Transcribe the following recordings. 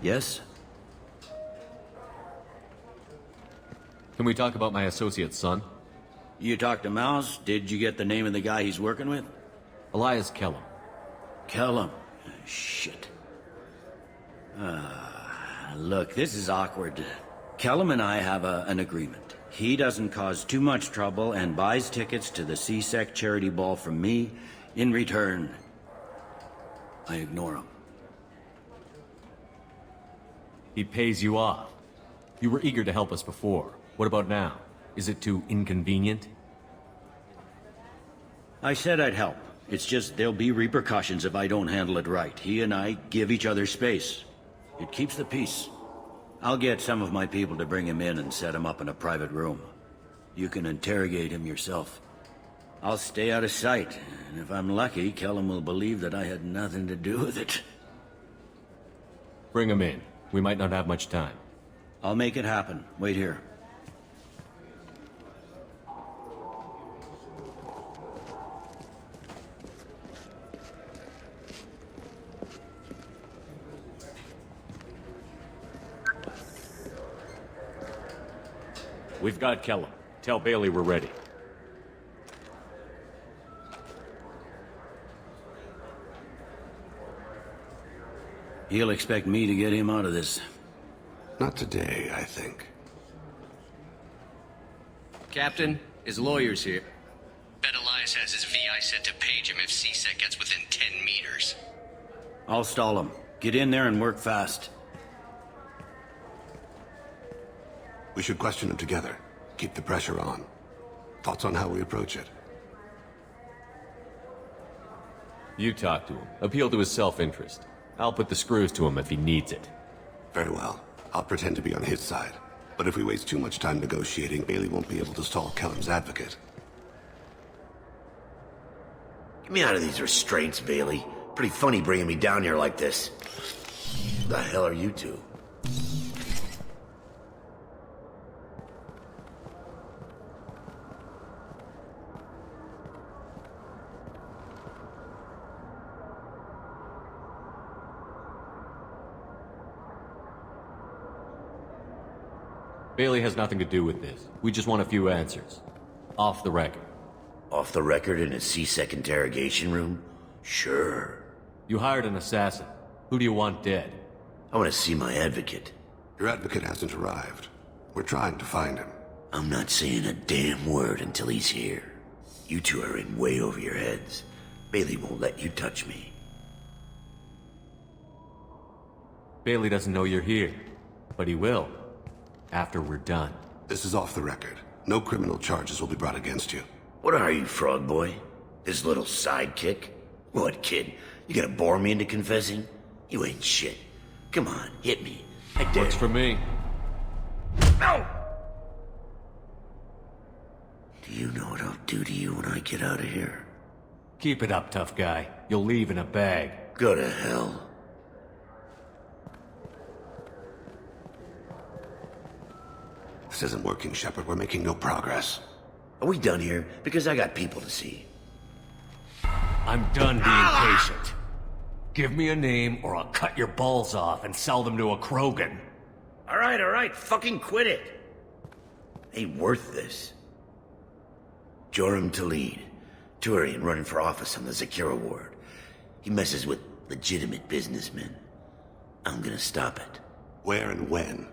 Yes? Can we talk about my associate's son? You talked to Mouse? Did you get the name of the guy he's working with? Elias Kellum. Kellum. Shit. Look, this is awkward. Kellum and I have an agreement. He doesn't cause too much trouble and buys tickets to the CSEC charity ball from me. In return, I ignore him. He pays you off. You were eager to help us before. What about now? Is it too inconvenient? I said I'd help. It's just there'll be repercussions if I don't handle it right. He and I give each other space. It keeps the peace. I'll get some of my people to bring him in and set him up in a private room. You can interrogate him yourself. I'll stay out of sight, and if I'm lucky, Kellum will believe that I had nothing to do with it. Bring him in. We might not have much time. I'll make it happen. Wait here. We've got Kellum. Tell Bailey we're ready. He'll expect me to get him out of this. Not today, I think. Captain, his lawyer's here. Bet Elias has his VI set to page him if CSEC gets within 10 meters. I'll stall him. Get in there and work fast. We should question him together. Keep the pressure on. Thoughts on how we approach it? You talk to him. Appeal to his self-interest. I'll put the screws to him if he needs it. Very well. I'll pretend to be on his side. But if we waste too much time negotiating, Bailey won't be able to stall Kellum's advocate. Get me out of these restraints, Bailey. Pretty funny bringing me down here like this. Who the hell are you two? Bailey has nothing to do with this. We just want a few answers. Off the record. Off the record in a CSEC interrogation room? Sure. You hired an assassin. Who do you want dead? I want to see my advocate. Your advocate hasn't arrived. We're trying to find him. I'm not saying a damn word until he's here. You two are in way over your heads. Bailey won't let you touch me. Bailey doesn't know you're here. But he will. After we're done. This is off the record. No criminal charges will be brought against you. What are you, frog boy? His little sidekick? What, kid? You gonna bore me into confessing? You ain't shit. Come on, hit me. I dare. Works for me. No! Do you know what I'll do to you when I get out of here? Keep it up, tough guy. You'll leave in a bag. Go to hell. This isn't working, Shepard. We're making no progress. Are we done here? Because I got people to see. I'm done being patient. Give me a name or I'll cut your balls off and sell them to a Krogan. All right, fucking quit it. Ain't worth this. Joram Talid, Turian running for office on the Zakira ward. He messes with legitimate businessmen. I'm gonna stop it. Where and when?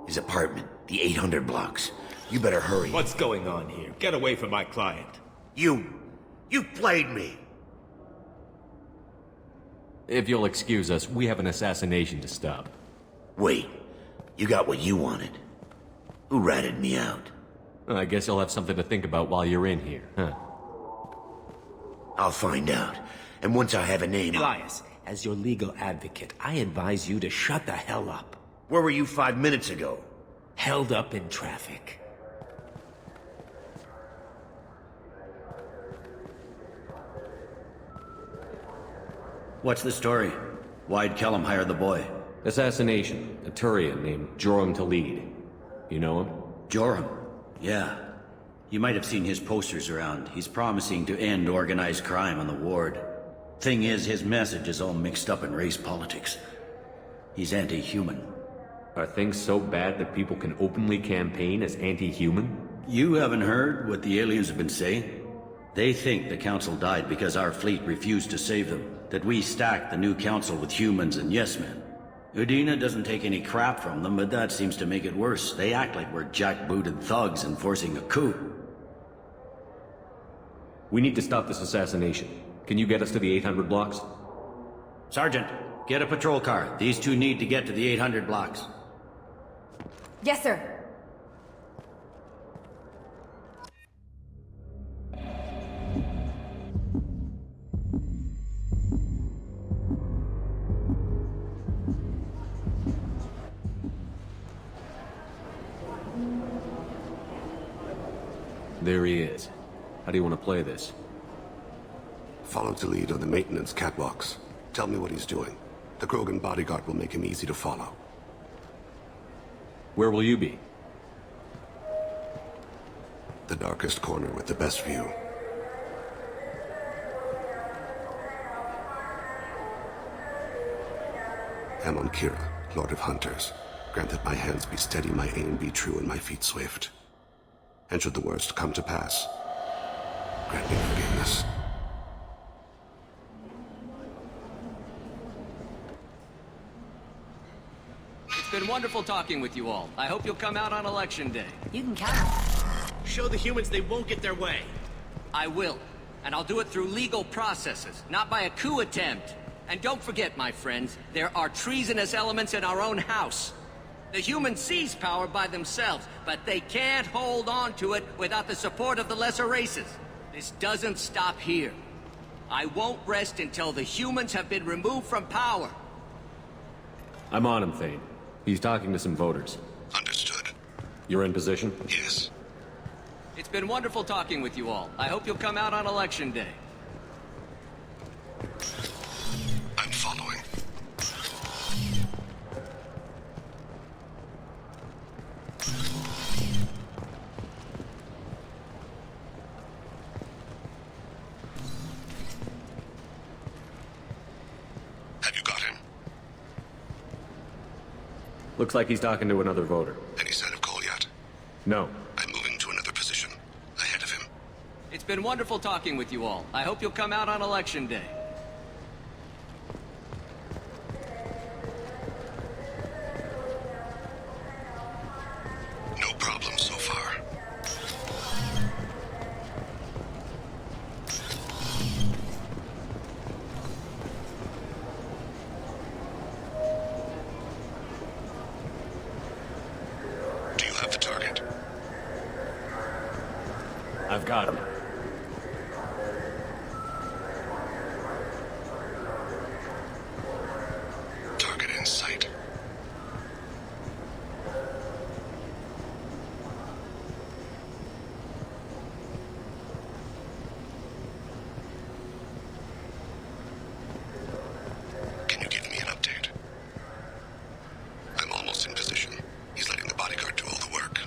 His apartment, the 800 blocks. You better hurry. What's going on here? Get away from my client. You played me. If you'll excuse us, we have an assassination to stop. Wait, you got what you wanted. Who ratted me out? I guess you'll have something to think about while you're in here, huh? I'll find out. And once I have a name... Elias, as your legal advocate, I advise you to shut the hell up. Where were you 5 minutes ago? Held up in traffic. What's the story? Why'd Kellum hire the boy? Assassination. A Turian named Joram Talid. You know him? Joram? Yeah. You might have seen his posters around. He's promising to end organized crime on the ward. Thing is, his message is all mixed up in race politics. He's anti-human. Are things so bad that people can openly campaign as anti-human? You haven't heard what the aliens have been saying? They think the Council died because our fleet refused to save them. That we stacked the new Council with humans and yes-men. Udina doesn't take any crap from them, but that seems to make it worse. They act like we're jackbooted thugs enforcing a coup. We need to stop this assassination. Can you get us to the 800 blocks? Sergeant, get a patrol car. These two need to get to the 800 blocks. Yes, sir. There he is. How do you want to play this? Follow to lead on the maintenance catwalks. Tell me what he's doing. The Krogan bodyguard will make him easy to follow. Where will you be? The darkest corner with the best view. Amon Kira, Lord of Hunters. Grant that my hands be steady, my aim be true, and my feet swift. And should the worst come to pass, grant me forgiveness. It's been wonderful talking with you all. I hope you'll come out on Election Day. You can count on it. Show the humans they won't get their way. I will. And I'll do it through legal processes, not by a coup attempt. And don't forget, my friends, there are treasonous elements in our own house. The humans seize power by themselves, but they can't hold on to it without the support of the lesser races. This doesn't stop here. I won't rest until the humans have been removed from power. I'm on him, Thane. He's talking to some voters. Understood. You're in position? Yes. It's been wonderful talking with you all. I hope you'll come out on Election Day. I'm following. Have you got him? Looks like he's talking to another voter. Any sign of Cole yet? No. I'm moving to another position. Ahead of him. It's been wonderful talking with you all. I hope you'll come out on Election Day. No problem so far. Do you have the target? I've got him. Target in sight. Can you give me an update? I'm almost in position. He's letting the bodyguard do all the work.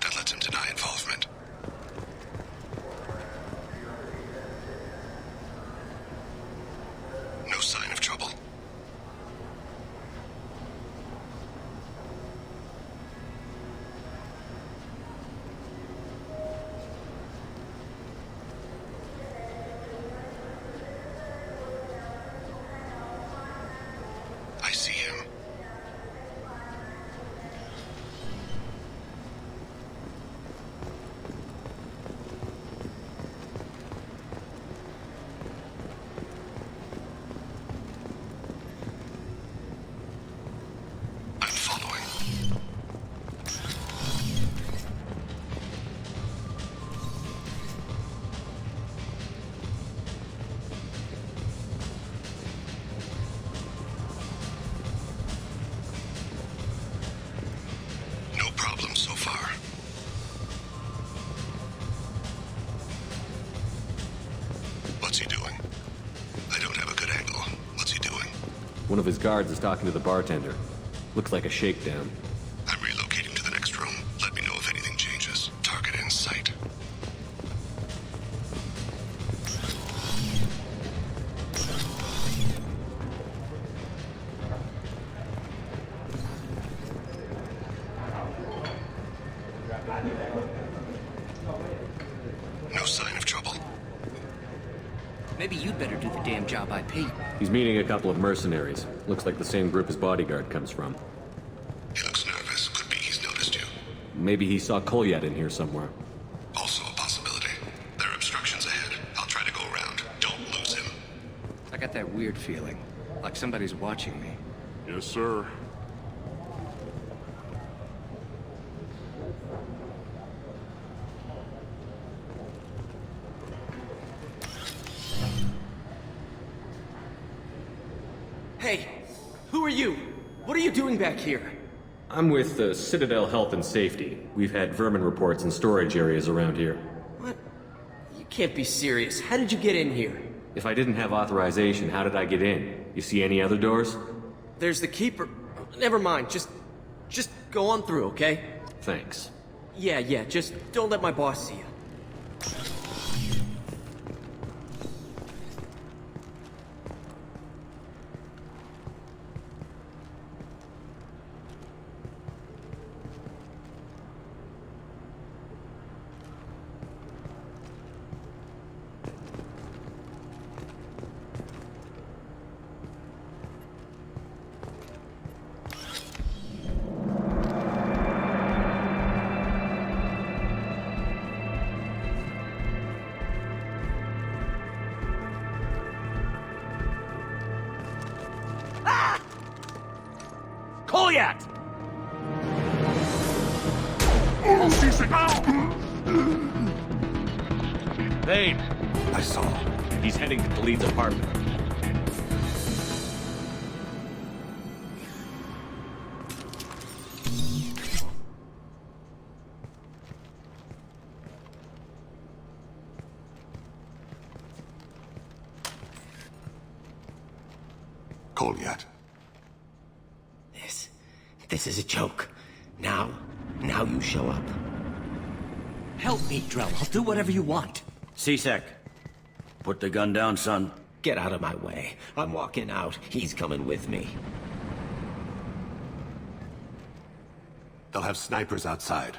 That lets him deny involvement. No sign of trouble. I see him. I'm following. No problem so far. What's he doing? I don't have a good angle. What's he doing? One of his guards is talking to the bartender. Looks like a shakedown. I'm relocating to the next room. Let me know if anything changes. Target in sight. job I pay. He's meeting a couple of mercenaries. Looks like the same group his bodyguard comes from. He looks nervous. Could be he's noticed you. Maybe he saw Kolyat in here somewhere. Also a possibility. There are obstructions ahead. I'll try to go around. Don't lose him. I got that weird feeling, like somebody's watching me. Yes, sir. Hey, who are you? What are you doing back here? I'm with Citadel Health and Safety. We've had vermin reports in storage areas around here. What? You can't be serious. How did you get in here? If I didn't have authorization, how did I get in? You see any other doors? There's the Keeper. Never mind. Just go on through, okay? Thanks. Yeah, just don't let my boss see you. Kolyat! Thane! I saw. He's heading to Khalid's apartment. Kolyat. This is a joke. Now you show up. Help me, Drell. I'll do whatever you want. C-Sec, put the gun down, son. Get out of my way. I'm walking out. He's coming with me. They'll have snipers outside.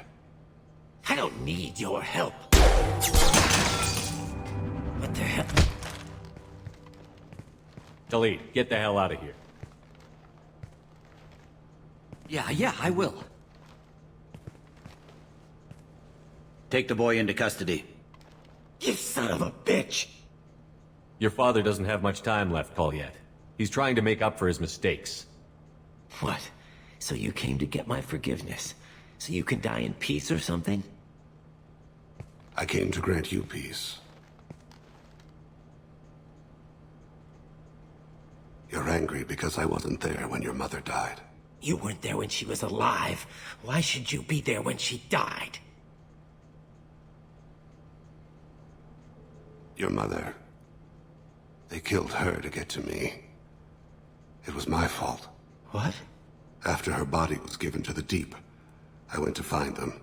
I don't need your help. What the hell? Khalid, get the hell out of here. Yeah, I will. Take the boy into custody. You son of a bitch! Your father doesn't have much time left, Kolyat. He's trying to make up for his mistakes. What? So you came to get my forgiveness? So you can die in peace or something? I came to grant you peace. You're angry because I wasn't there when your mother died. You weren't there when she was alive. Why should you be there when she died? Your mother. They killed her to get to me. It was my fault. What? After her body was given to the Deep, I went to find them.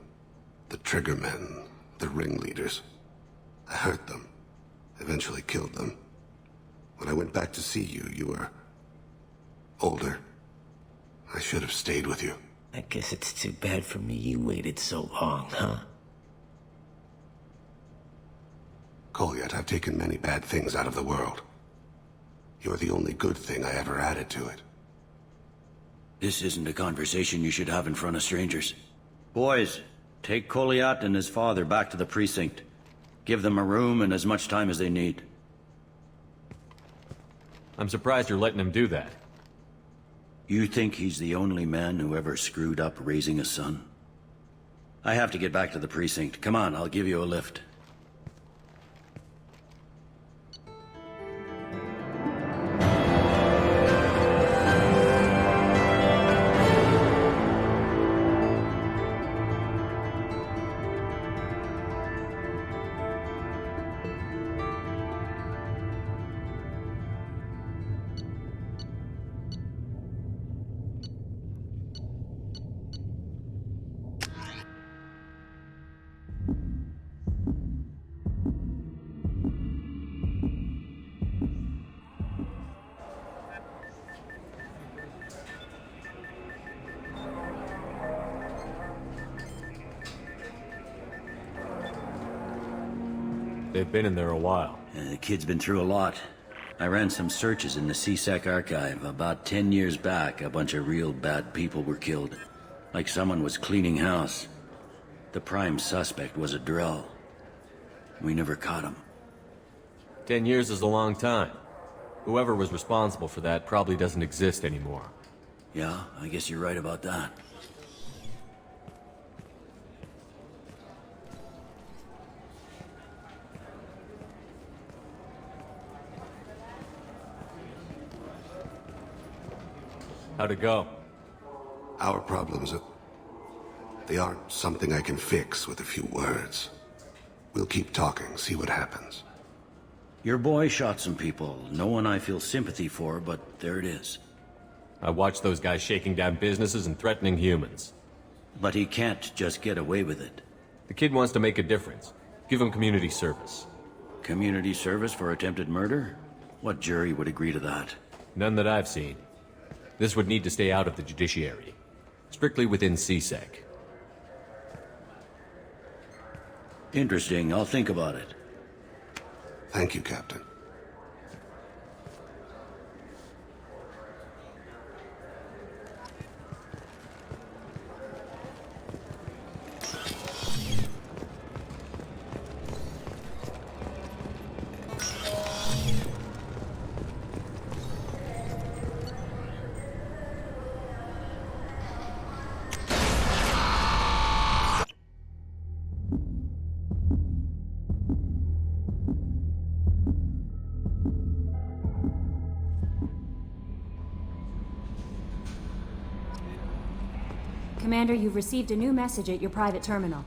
The Triggermen, the ringleaders. I hurt them. Eventually killed them. When I went back to see you, you were older. I should have stayed with you. I guess it's too bad for me you waited so long, huh? Kolyat, I've taken many bad things out of the world. You're the only good thing I ever added to it. This isn't a conversation you should have in front of strangers. Boys, take Kolyat and his father back to the precinct. Give them a room and as much time as they need. I'm surprised you're letting him do that. You think he's the only man who ever screwed up raising a son? I have to get back to the precinct. Come on, I'll give you a lift. They've been in there a while. The kid's been through a lot. I ran some searches in the CSEC archive. About 10 years back, a bunch of real bad people were killed. Like someone was cleaning house. The prime suspect was a Drell. We never caught him. 10 years is a long time. Whoever was responsible for that probably doesn't exist anymore. Yeah, I guess you're right about that. How'd it go? Our problems they aren't something I can fix with a few words. We'll keep talking, see what happens. Your boy shot some people. No one I feel sympathy for, but there it is. I watched those guys shaking down businesses and threatening humans. But he can't just get away with it. The kid wants to make a difference. Give him community service. Community service for attempted murder? What jury would agree to that? None that I've seen. This would need to stay out of the judiciary. Strictly within CSEC. Interesting. I'll think about it. Thank you, Captain. Commander, you've received a new message at your private terminal.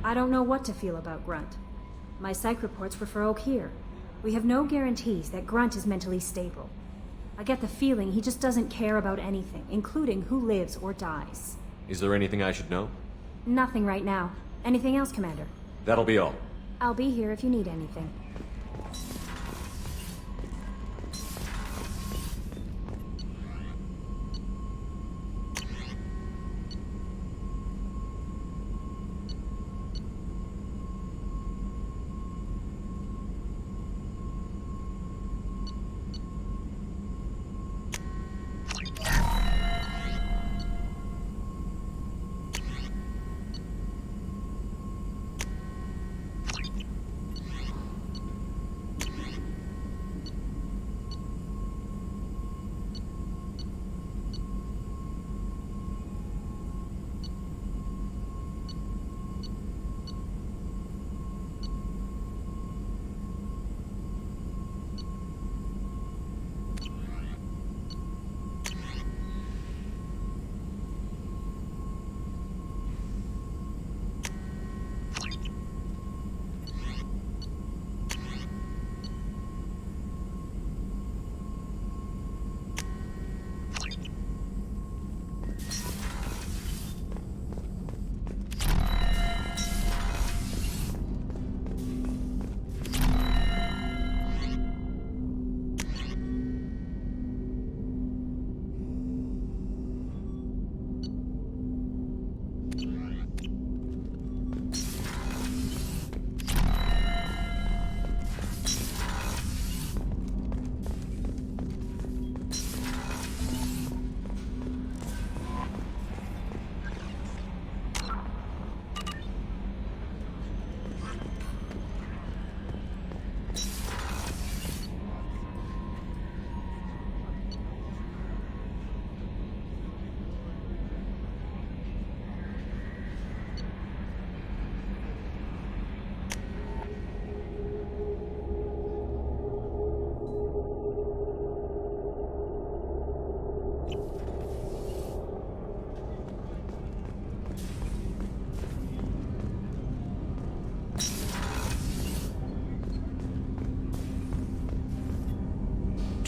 I don't know what to feel about Grunt. My psych reports refer Oak here. We have no guarantees that Grunt is mentally stable. I get the feeling he just doesn't care about anything, including who lives or dies. Is there anything I should know? Nothing right now. Anything else, Commander? That'll be all. I'll be here if you need anything.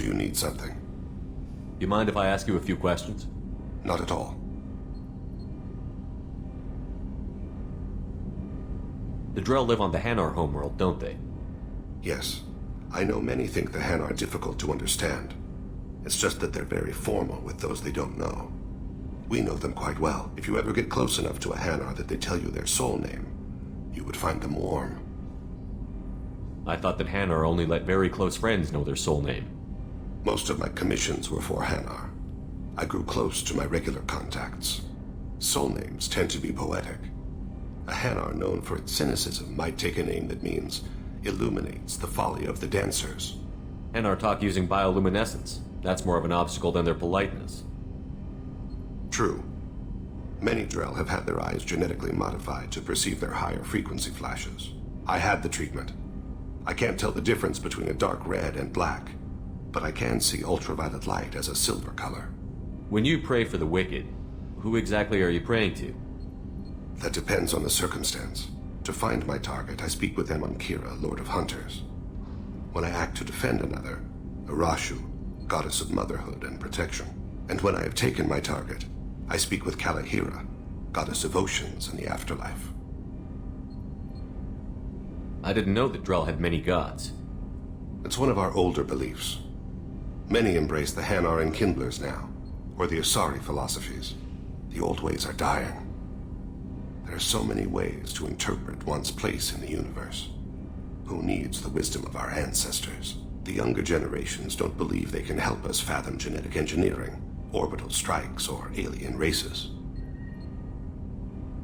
Do you need something? You mind if I ask you a few questions? Not at all. The Drell live on the Hanar homeworld, don't they? Yes. I know many think the Hanar difficult to understand. It's just that they're very formal with those they don't know. We know them quite well. If you ever get close enough to a Hanar that they tell you their soul name, you would find them warm. I thought that Hanar only let very close friends know their soul name. Most of my commissions were for Hanar. I grew close to my regular contacts. Soul names tend to be poetic. A Hanar known for its cynicism might take a name that means illuminates the folly of the dancers. Hanar talk using bioluminescence. That's more of an obstacle than their politeness. True. Many Drell have had their eyes genetically modified to perceive their higher frequency flashes. I had the treatment. I can't tell the difference between a dark red and black, but I can see ultraviolet light as a silver color. When you pray for the wicked, who exactly are you praying to? That depends on the circumstance. To find my target, I speak with Amonkira, Lord of Hunters. When I act to defend another, Arashu, Goddess of Motherhood and Protection. And when I have taken my target, I speak with Kalahira, Goddess of Oceans and the Afterlife. I didn't know that Drell had many gods. It's one of our older beliefs. Many embrace the Hanar and Kindlers now, or the Asari philosophies. The old ways are dying. There are so many ways to interpret one's place in the universe. Who needs the wisdom of our ancestors? The younger generations don't believe they can help us fathom genetic engineering, orbital strikes, or alien races.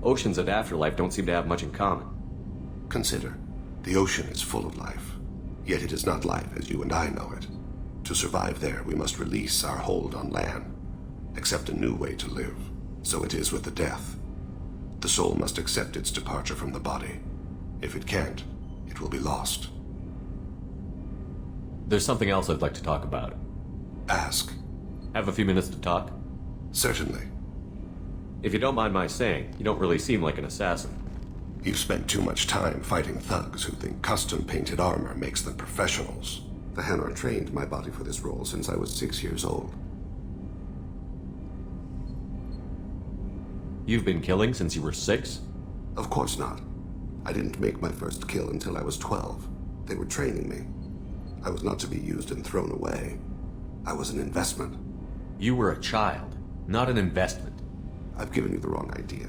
Oceans and Afterlife don't seem to have much in common. Consider, the ocean is full of life, yet it is not life as you and I know it. To survive there, we must release our hold on land, accept a new way to live. So it is with the death. The soul must accept its departure from the body. If it can't, it will be lost. There's something else I'd like to talk about. Ask. Have a few minutes to talk? Certainly. If you don't mind my saying, you don't really seem like an assassin. You've spent too much time fighting thugs who think custom-painted armor makes them professionals. The Hanar trained my body for this role since I was 6 years old. You've been killing since you were 6? Of course not. I didn't make my first kill until I was 12. They were training me. I was not to be used and thrown away. I was an investment. You were a child, not an investment. I've given you the wrong idea.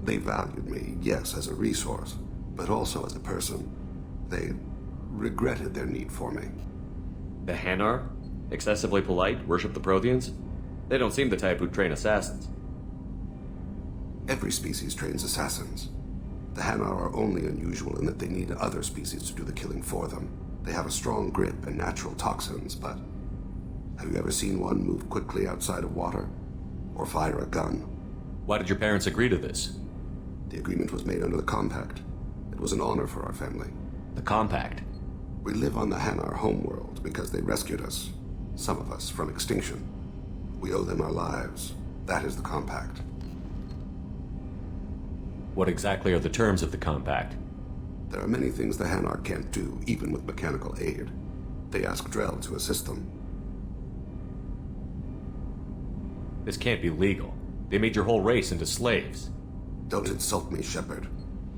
They valued me, yes, as a resource, but also as a person. They regretted their need for me. The Hanar? Excessively polite, worship the Protheans? They don't seem the type who'd train assassins. Every species trains assassins. The Hanar are only unusual in that they need other species to do the killing for them. They have a strong grip and natural toxins, but have you ever seen one move quickly outside of water? Or fire a gun? Why did your parents agree to this? The agreement was made under the Compact. It was an honor for our family. The Compact? We live on the Hanar homeworld because they rescued us, some of us, from extinction. We owe them our lives. That is the Compact. What exactly are the terms of the Compact? There are many things the Hanar can't do, even with mechanical aid. They ask Drell to assist them. This can't be legal. They made your whole race into slaves. Don't insult me, Shepard.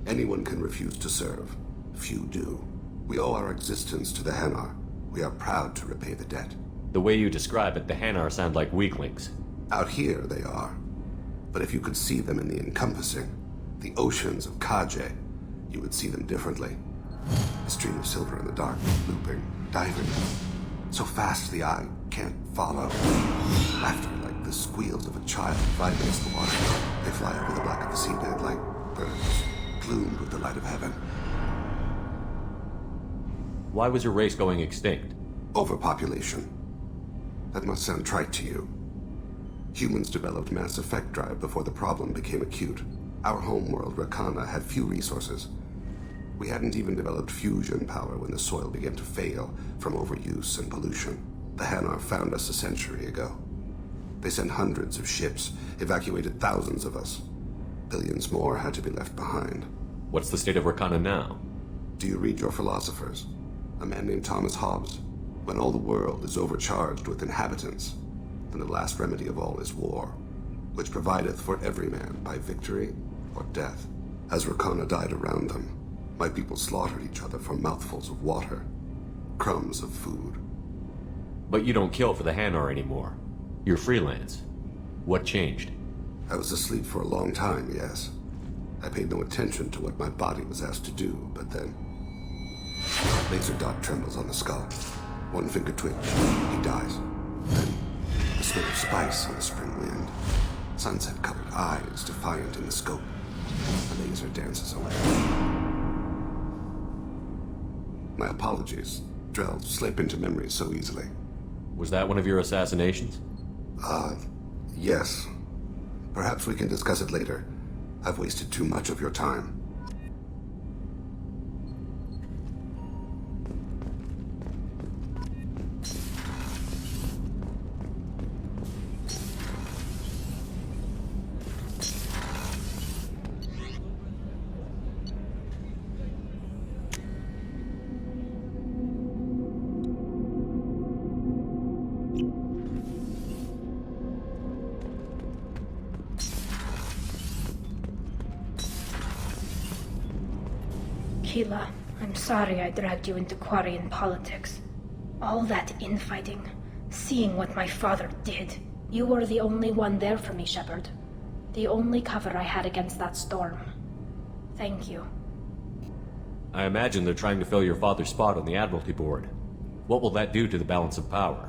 Anyone can refuse to serve. Few do. We owe our existence to the Hanar. We are proud to repay the debt. The way you describe it, the Hanar sound like weaklings. Out here, they are. But if you could see them in the encompassing, the oceans of Kaje, you would see them differently. A stream of silver in the dark, looping, diving. So fast the eye can't follow. Laughter like the squeals of a child fly against the water. They fly over the black of the seabed like birds, plumed with the light of heaven. Why was your race going extinct? Overpopulation. That must sound trite to you. Humans developed mass effect drive before the problem became acute. Our homeworld, Rakana, had few resources. We hadn't even developed fusion power when the soil began to fail from overuse and pollution. The Hanar found us a century ago. They sent hundreds of ships, evacuated thousands of us. Billions more had to be left behind. What's the state of Rakana now? Do you read your philosophers? A man named Thomas Hobbes. When all the world is overcharged with inhabitants, and the last remedy of all is war, which provideth for every man by victory or death. As Rakana died around them, my people slaughtered each other for mouthfuls of water, crumbs of food. But you don't kill for the Hanar anymore. You're freelance. What changed? I was asleep for a long time, yes. I paid no attention to what my body was asked to do, but then... Laser dot trembles on the skull. One finger twitch. He dies. Then, the smell of spice on the spring wind. Sunset-colored eyes defiant in the scope. The laser dances away. My apologies. Drell slip into memory so easily. Was that one of your assassinations? Yes. Perhaps we can discuss it later. I've wasted too much of your time. Keela, I'm sorry I dragged you into Quarian politics. All that infighting, seeing what my father did. You were the only one there for me, Shepard. The only cover I had against that storm. Thank you. I imagine they're trying to fill your father's spot on the Admiralty Board. What will that do to the balance of power?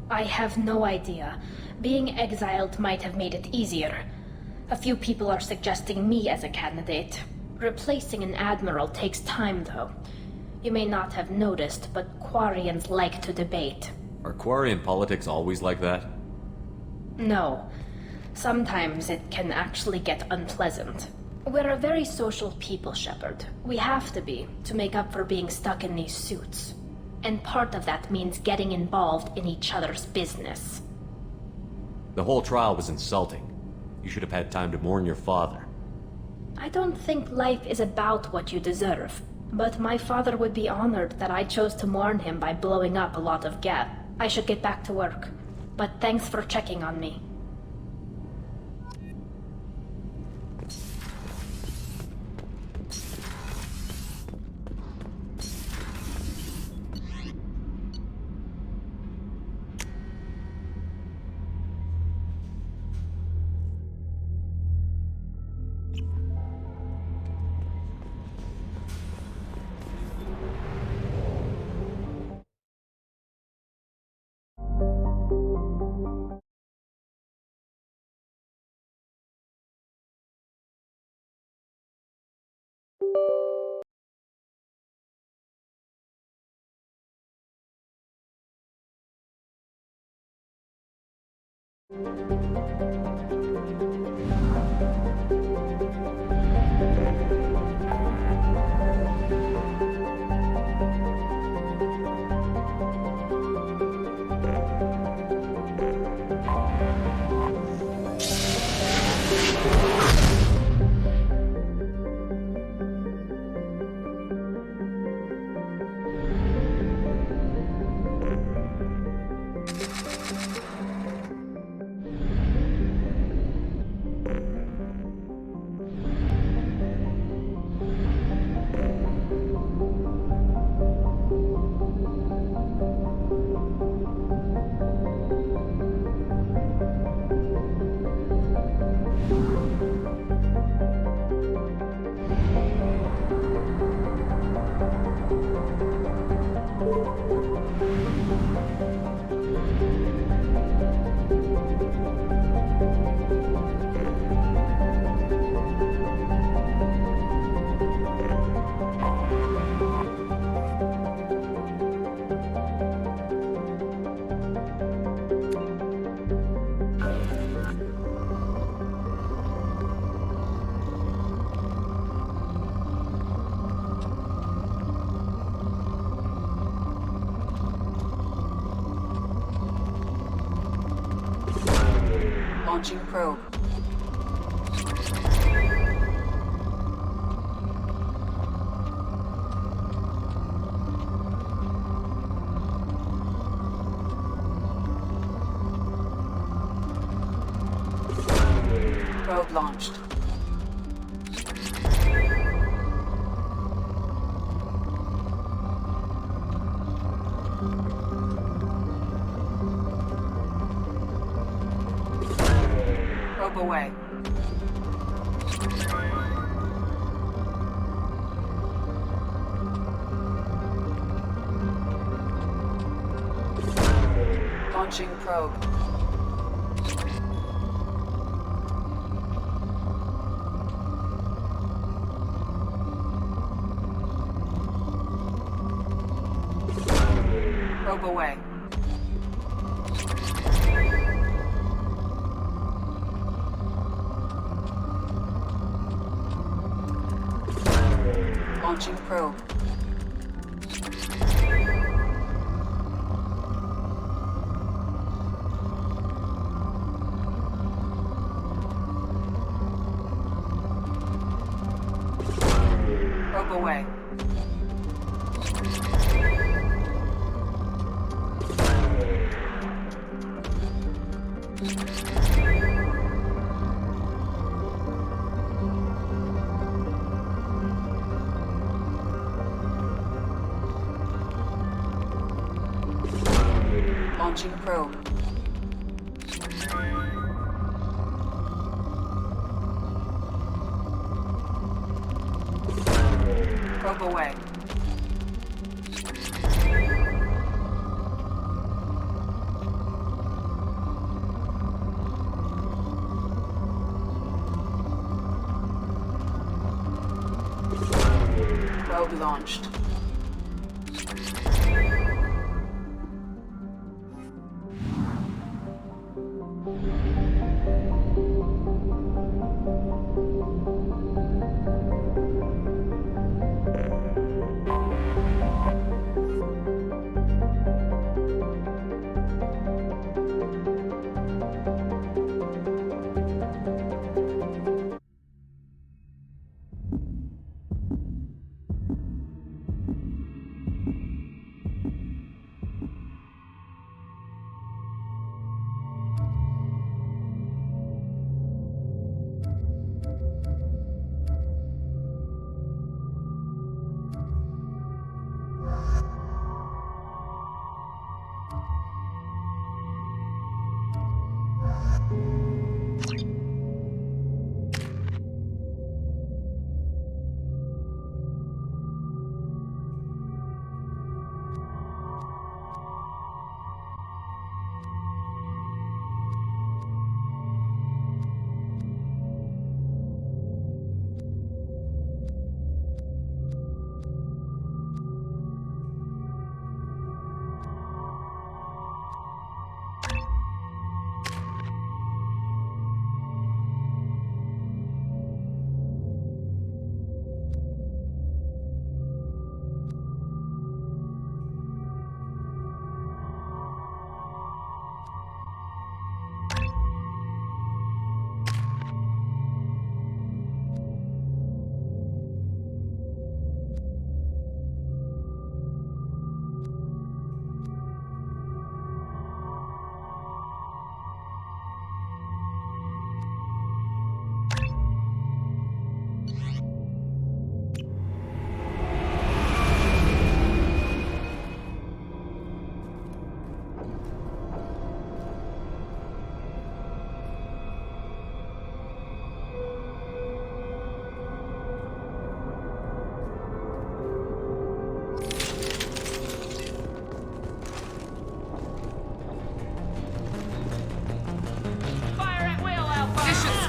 I have no idea. Being exiled might have made it easier. A few people are suggesting me as a candidate. Replacing an admiral takes time, though. You may not have noticed, but Quarians like to debate. Are Quarian politics always like that? No. Sometimes it can actually get unpleasant. We're a very social people, Shepard. We have to be, to make up for being stuck in these suits. And part of that means getting involved in each other's business. The whole trial was insulting. You should have had time to mourn your father. I don't think life is about what you deserve, but my father would be honored that I chose to mourn him by blowing up a lot of gas. I should get back to work, but thanks for checking on me. Launching probe. Probe launched. Probe away. Launching probe. Probe away. Launching probe. Probe away. Launching probe. Probe away. Probe launched.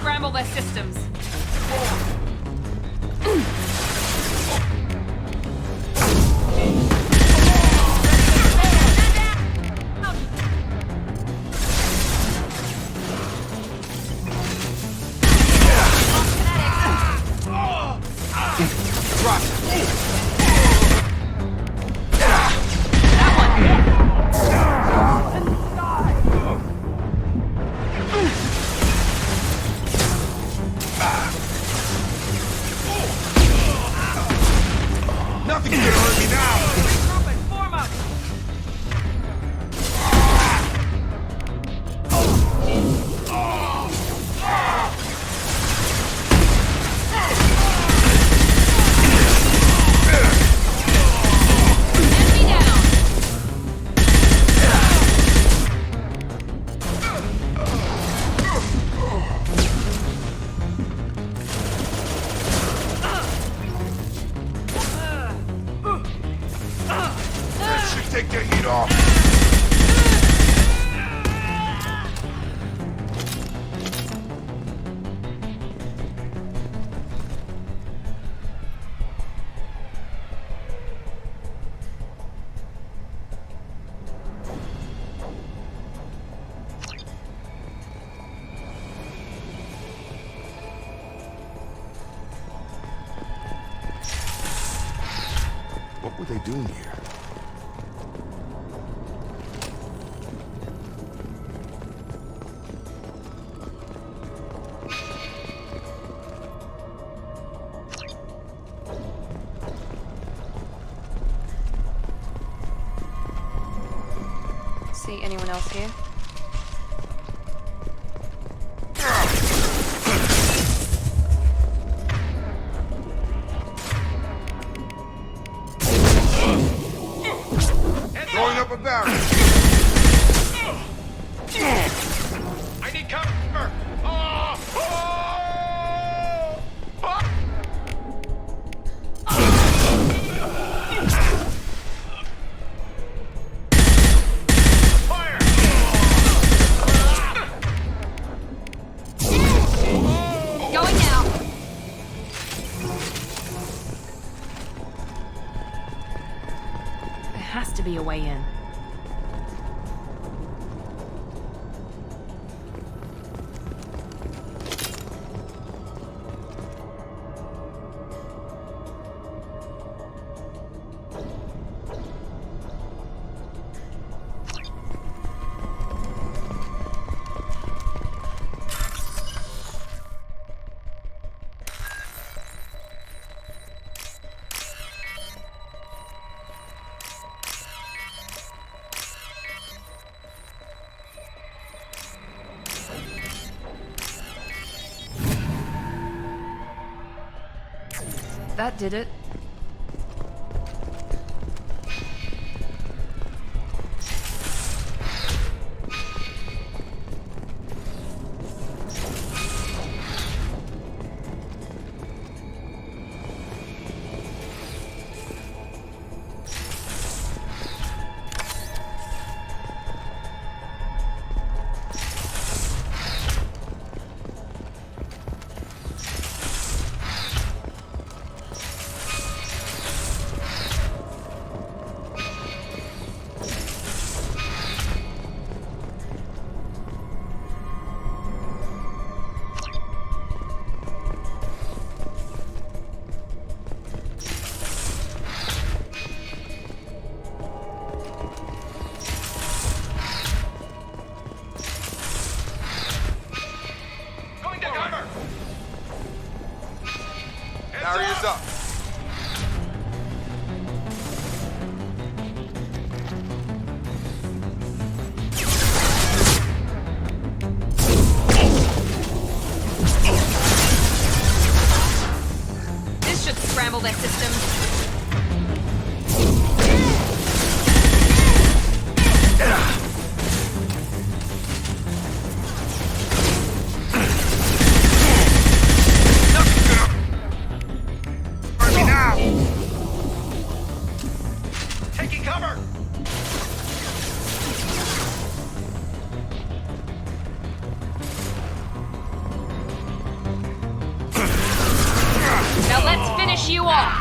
Scramble their systems. What are they doing here? See anyone else here? Throwing up a barrel. I need cover! Going now! There has to be a way in. That did it. Barrier's up. This should scramble their systems. Taking cover! Now let's finish you off!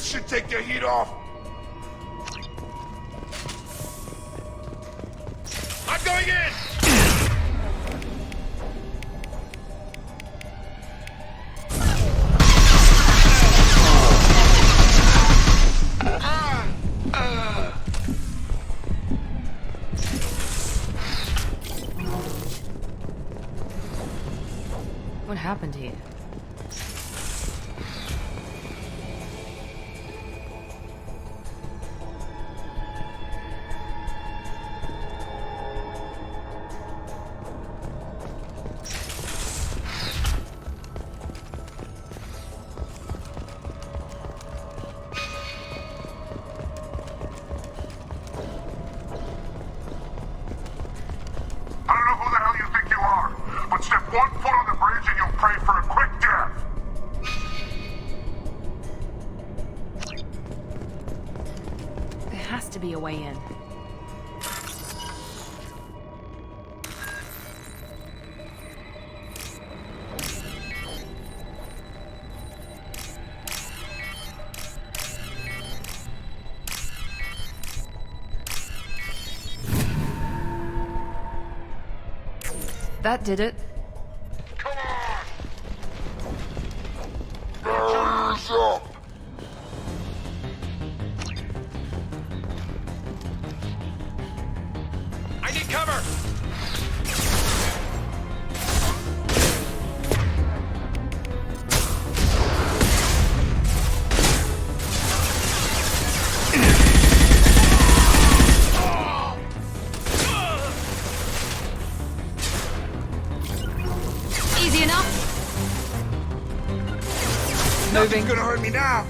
This should take the heat off. I'm going in! What happened to you? I don't know who the hell you think you are, but step 1 foot on the bridge and you'll pray for a quick death. There has to be a way in. That did it. Come on! Barriers up! I need cover! Easy enough. Nothing's gonna hurt me now.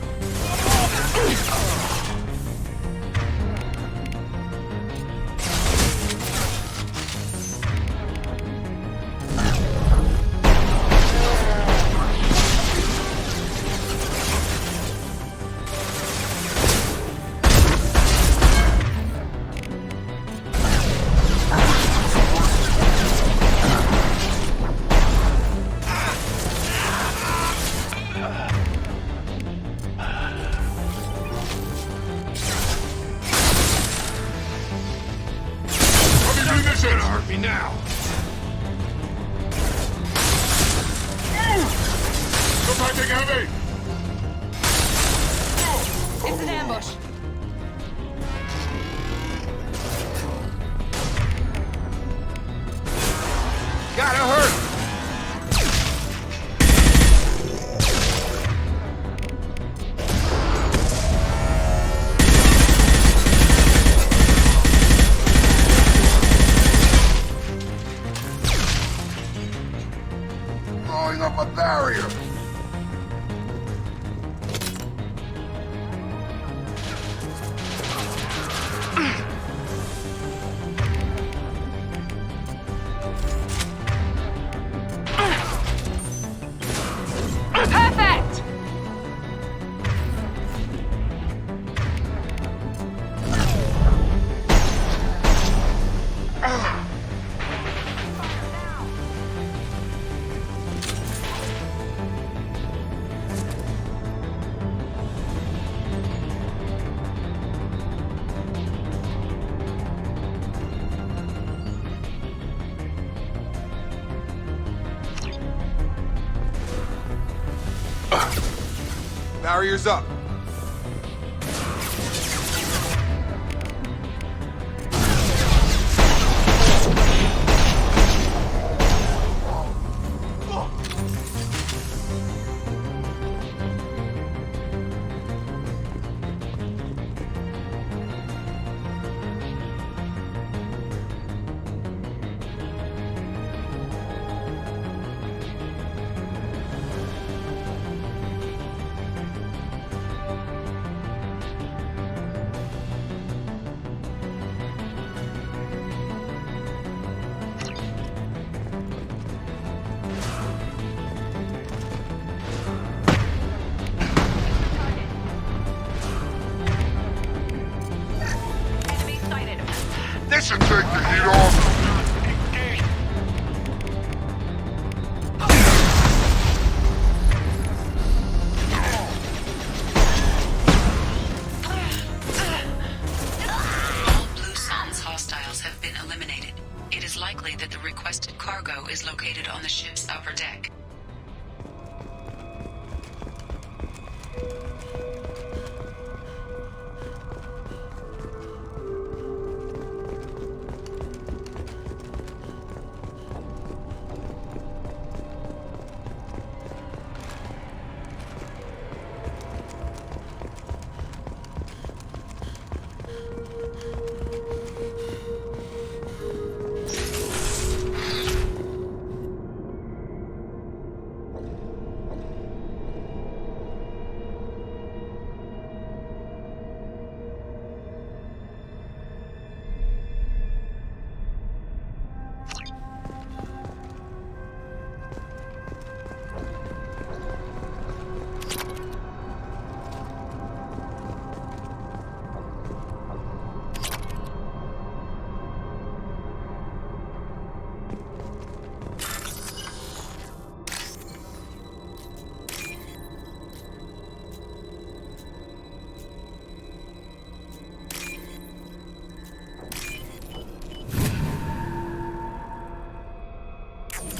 This ain't gonna hurt me now. Something heavy. It's an ambush. Gotta hurt. Blowing up a barrier. Perfect! Barriers up. This should take the heat off. that the requested cargo is located on the ship's upper deck.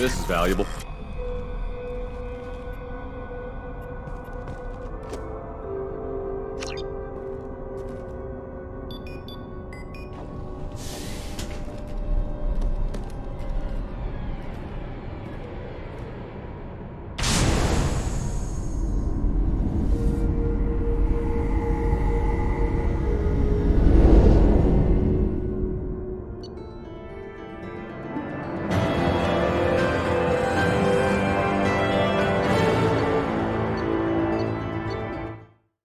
This is valuable.